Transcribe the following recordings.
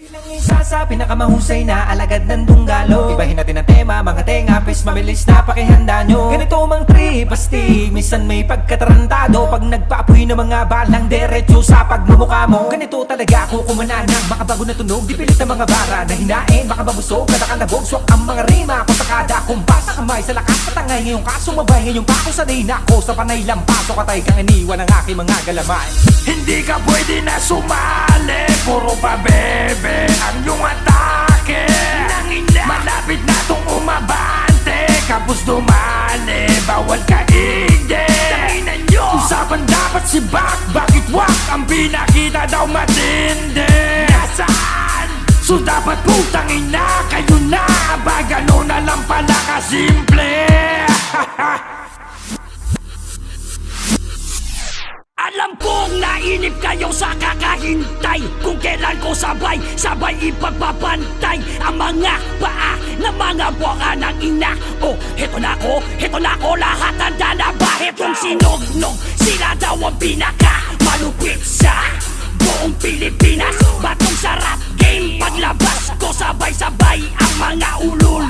Bilang isa sa pinakamahusay na alagad ng dunggalo. Ibahin natin ang tema, mga tenga, pes mabilis na pakihanda nyo. Ganito mang trip, pasti, minsan may pagkatarantado. Pag nagpaapoy ng mga balang diretso sa pagmumukha mo. Ganito talaga ako kumananang makabago na tunog. Di pilit ang mga bara na hinain, baka mabusog, kadakalabog. Swak ang mga rima ko sa kada kumpas. Sa kamay, sa lakas, patangay, ngayong kasumabay. Ngayong pako sanay na ako sa panay lampaso. Katay kang iniwan ang aking mga galaman. Hindi ka pwede na sumali, puro pa bebe ang iyong atake. Malapit na tong umabante, kapos dumali, bawal ka ide. Usapan dapat si Bak, bakit wak ang pinakita daw matindi? Nasaan? So dapat putang ina, kayo na, ba gano'n na lang pala kasimple. Alam kong nainip kayo sa kakahintay, kung kailan ko sabay ipagpapantay ang mga paa ng mga buwaka ng ina. Oh, heto na ako, lahat handa na ba? Hetong sinognog, sila daw ang pinaka malupit sa buong Pilipinas. Batong sarap game, paglabas ko sabay-sabay ang mga ulol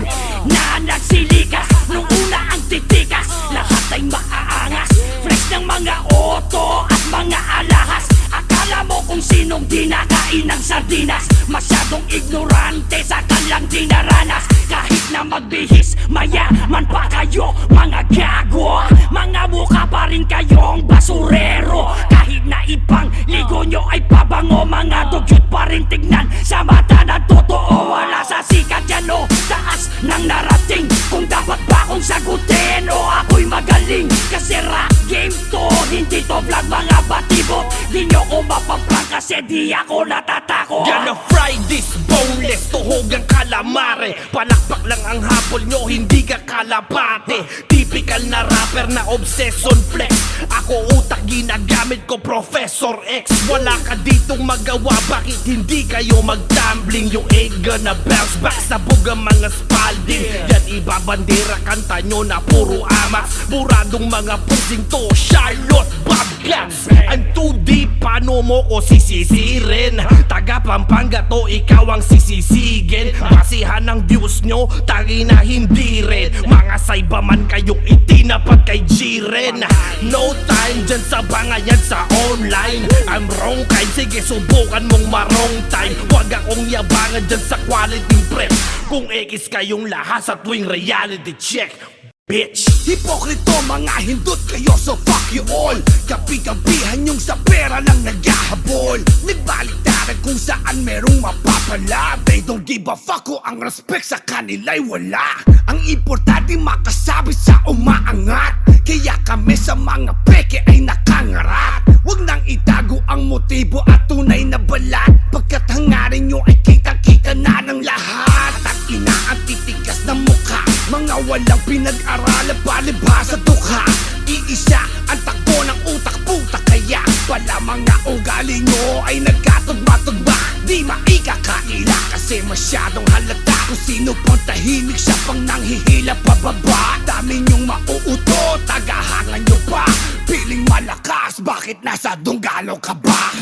na nagsilikas. Nung una ang titikas, lahat ay maaangas, fresh ng mga oto at mga alahas. Akala mo kung sinong dinakain ng sardinas, masyadong ignorante sa kanilang dinaranas. Kahit na magbihis, mayaman pa kayo, mga gago. Mga mukha pa rin kayong basurero. Kahit na ibang ligo nyo ay pabango, mga dugyot pa rin tignan sa mata na totoo. Wala sa sikat yan o taas ng narating, kung dapat ba akong sagutin o ako'y magaling. Kasi rap game to, hindi to vlog mga batibot. Di nyo ko mapaprank kasi di ako natatakot. Gonna fry this boneless, tuhog ang kalamare. Palakpak lang ang hapol nyo, hindi ka kalapate. Typical na rapper na obsession flex. Ako utak ginagamit ko Professor X. Wala ka ditong magawa, bakit hindi kayo magtumbling? Yung egg gonna bounce back, sabog ang mga spalding. Yan ibabandera, kanta nyo na puro amas. Buradong mga pusing to, Charlotte Bobcats. Ang 2D, paano mo ko sisisirin? Taga Pampanga to, ikaw ang sisisigin. Basihan ng views nyo, tangi na hindi rin. Mga saybaman kayong itinapat kay Jiren. No time dyan sa bangayan sa online. I'm wrong kind, sige subukan mong marong time. Huwag akong yabangan dyan sa quality prep, kung X kayong lahat sa tuwing reality check, bitch. Hipokrito mga hindot kayo, so fuck you all. Gabi-gabihan yung sa pera lang naghahabol. Nagbaliktaran kung saan merong mapapala. They don't give a fuck kung ang respect sa kanila'y wala. Ang importante makasabit sa umaangat, kaya kami sa mga peke ay nakangarap. Huwag nang itago ang motibo at tunay na balat, pagkat hangarin nyo ay kita-kita na ng lahat. At ina ang titigas ng mukha, mga walang pinag-aralan, palibhasa dukha. Iisa ang takbo ng utak, puta, kaya pala mga ugali nyo ay nagkatugma-tugma. Di maikakaila kasi masyadong halata kung sino pang tahimik, siya pang nanghihila pababa. Dami nyong mauuto, tagahangan nyo pa. Piling malakas, bakit nasa dunggalo ka ba?